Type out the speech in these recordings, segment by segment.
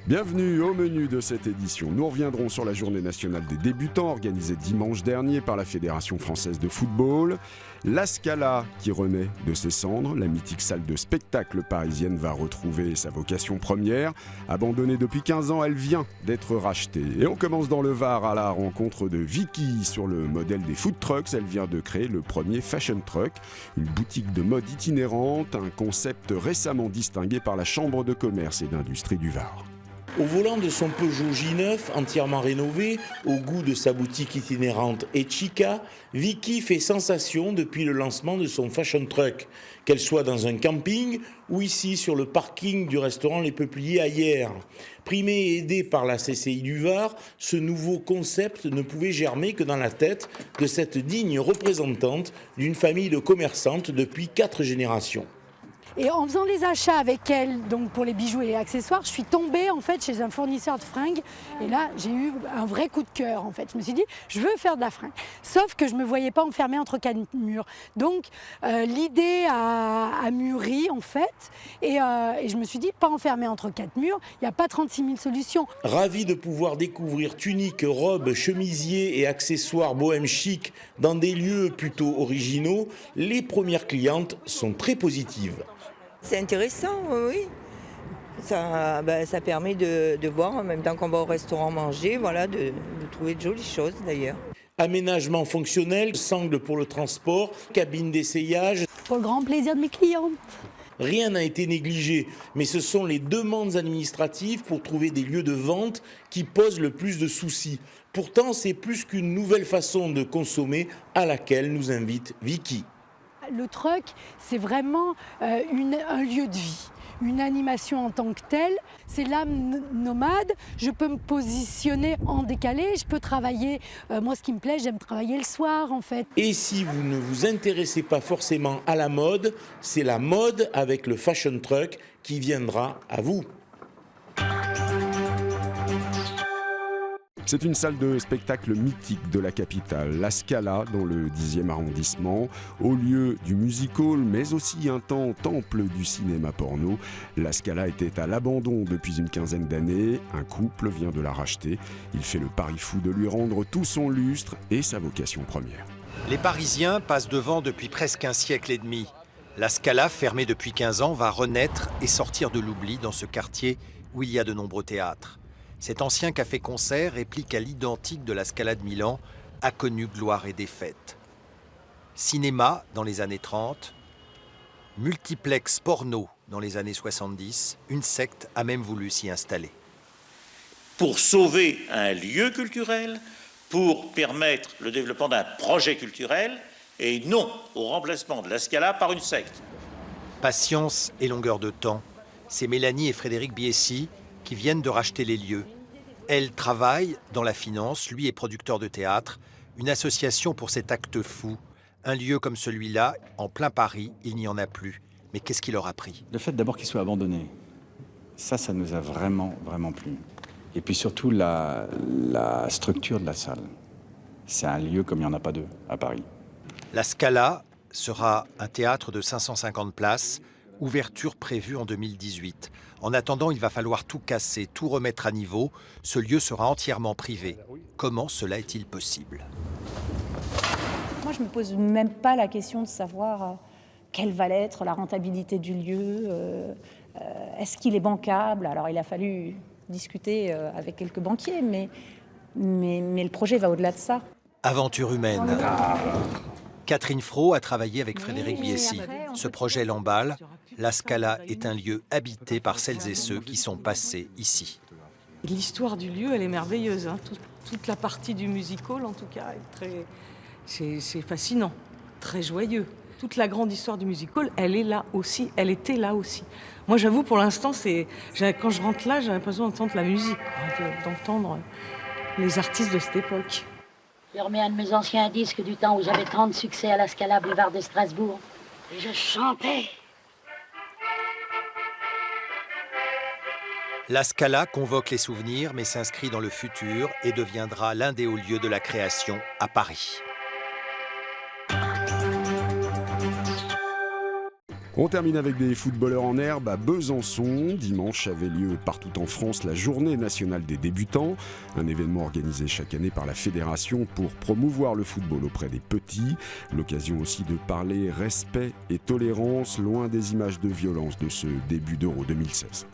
Bienvenue au menu de cette édition. Nous reviendrons sur la journée nationale des débutants organisée dimanche dernier par la Fédération française de football. La Scala qui renaît de ses cendres. La mythique salle de spectacle parisienne va retrouver sa vocation première. Abandonnée depuis 15 ans, elle vient d'être rachetée. Et on commence dans le Var à la rencontre de Vicky sur le modèle des food trucks. Elle vient de créer le premier fashion truck, une boutique de mode itinérante, un concept récemment distingué par la Chambre de commerce et d'industrie du Var. Au volant de son Peugeot J9 entièrement rénové, au goût de sa boutique itinérante et chica, Vicky fait sensation depuis le lancement de son fashion truck, qu'elle soit dans un camping ou ici sur le parking du restaurant Les Peupliers à Hyères. Primé et aidé par la CCI du Var, ce nouveau concept ne pouvait germer que dans la tête de cette digne représentante d'une famille de commerçantes depuis 4 générations. Et en faisant les achats avec elle, donc pour les bijoux et les accessoires, je suis tombée en fait chez un fournisseur de fringues. Et là, j'ai eu un vrai coup de cœur en fait. Je me suis dit, je veux faire de la fringue. Sauf que je ne me voyais pas enfermée entre 4 murs. Donc l'idée a mûri en fait. Et je me suis dit, pas enfermée entre 4 murs, il n'y a pas 36 000 solutions. Ravi de pouvoir découvrir tuniques, robes, chemisiers et accessoires bohème chic dans des lieux plutôt originaux, les premières clientes sont très positives. C'est intéressant, oui. Ça permet de voir en même temps qu'on va au restaurant manger, voilà, de trouver de jolies choses d'ailleurs. Aménagement fonctionnel, sangle pour le transport, cabine d'essayage. Pour le grand plaisir de mes clientes. Rien n'a été négligé, mais ce sont les demandes administratives pour trouver des lieux de vente qui posent le plus de soucis. Pourtant, c'est plus qu'une nouvelle façon de consommer à laquelle nous invite Vicky. Le truck, c'est vraiment un lieu de vie, une animation en tant que telle. C'est l'âme nomade, je peux me positionner en décalé, je peux travailler. Moi, ce qui me plaît, j'aime travailler le soir en fait. Et si vous ne vous intéressez pas forcément à la mode, c'est la mode avec le fashion truck qui viendra à vous. C'est une salle de spectacle mythique de la capitale, la Scala, dans le 10e arrondissement, au lieu du music-hall, mais aussi un temps temple du cinéma porno. La Scala était à l'abandon depuis une quinzaine d'années. Un couple vient de la racheter. Il fait le pari fou de lui rendre tout son lustre et sa vocation première. Les Parisiens passent devant depuis presque un siècle et demi. La Scala, fermée depuis 15 ans, va renaître et sortir de l'oubli dans ce quartier où il y a de nombreux théâtres. Cet ancien café-concert, réplique à l'identique de la Scala de Milan, a connu gloire et défaite. Cinéma dans les années 30, multiplex porno dans les années 70, une secte a même voulu s'y installer. Pour sauver un lieu culturel, pour permettre le développement d'un projet culturel, et non au remplacement de la Scala par une secte. Patience et longueur de temps, c'est Mélanie et Frédéric Biessy qui viennent de racheter les lieux. Elle travaille dans la finance, lui est producteur de théâtre, une association pour cet acte fou. Un lieu comme celui-là, en plein Paris, il n'y en a plus. Mais qu'est-ce qui leur a pris ? Le fait d'abord qu'il soit abandonné, ça nous a vraiment, vraiment plu. Et puis surtout la structure de la salle. C'est un lieu comme il n'y en a pas deux à Paris. La Scala sera un théâtre de 550 places, ouverture prévue en 2018. En attendant, il va falloir tout casser, tout remettre à niveau. Ce lieu sera entièrement privé. Comment cela est-il possible ? Moi, je ne me pose même pas la question de savoir quelle va être la rentabilité du lieu. Est-ce qu'il est bancable ? Alors, il a fallu discuter avec quelques banquiers, mais le projet va au-delà de ça. Aventure humaine. Catherine Fro a travaillé avec Frédéric Biessy. Ce projet l'emballe. La Scala est un lieu habité par celles et ceux qui sont passés ici. L'histoire du lieu, elle est merveilleuse. Hein. Toute la partie du music-hall, en tout cas, c'est fascinant, très joyeux. Toute la grande histoire du music-hall, elle est là aussi, elle était là aussi. Moi, j'avoue, pour l'instant, quand je rentre là, j'ai l'impression d'entendre la musique, d'entendre les artistes de cette époque. Je remets un de mes anciens disques du temps où j'avais 30 succès à la Scala boulevard de Strasbourg. Et je chantais. La Scala convoque les souvenirs, mais s'inscrit dans le futur et deviendra l'un des hauts lieux de la création à Paris. On termine avec des footballeurs en herbe à Besançon. Dimanche avait lieu partout en France la Journée nationale des débutants, un événement organisé chaque année par la Fédération pour promouvoir le football auprès des petits. L'occasion aussi de parler respect et tolérance, loin des images de violence de ce début d'Euro 2016.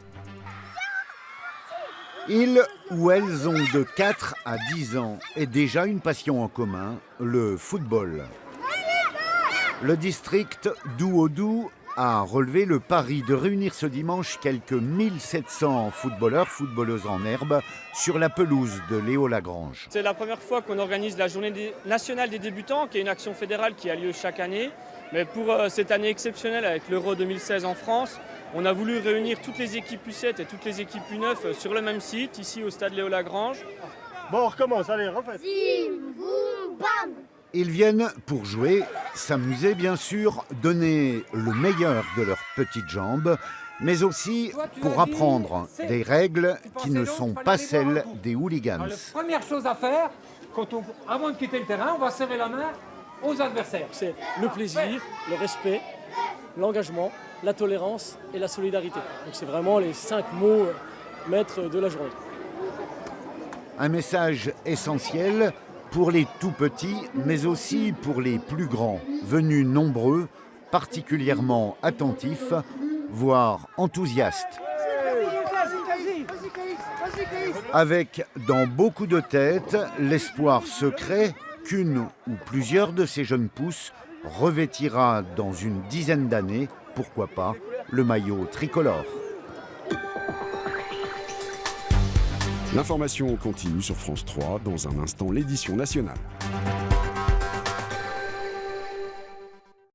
Ils ou elles ont de 4 à 10 ans et déjà une passion en commun, le football. Le district d'Ouodou a relevé le pari de réunir ce dimanche quelques 1700 footballeurs, footballeuses en herbe sur la pelouse de Léo Lagrange. C'est la première fois qu'on organise la Journée nationale des débutants, qui est une action fédérale qui a lieu chaque année. Mais pour cette année exceptionnelle avec l'Euro 2016 en France, on a voulu réunir toutes les équipes U7 et toutes les équipes U9 sur le même site, ici au stade Léo Lagrange. Bon, on recommence, allez, refaites. Zim, boum, bam. Ils viennent pour jouer, s'amuser bien sûr, donner le meilleur de leurs petites jambes, mais aussi pour apprendre des règles qui ne sont pas celles des hooligans. La première chose à faire, avant de quitter le terrain, on va serrer la main aux adversaires. C'est le plaisir, le respect, l'engagement, la tolérance et la solidarité. Donc c'est vraiment les 5 mots maîtres de la journée. Un message essentiel pour les tout petits, mais aussi pour les plus grands, venus nombreux, particulièrement attentifs, voire enthousiastes. Avec dans beaucoup de têtes l'espoir secret qu'une ou plusieurs de ces jeunes pousses revêtira dans une dizaine d'années, pourquoi pas, le maillot tricolore. L'information continue sur France 3, dans un instant l'édition nationale.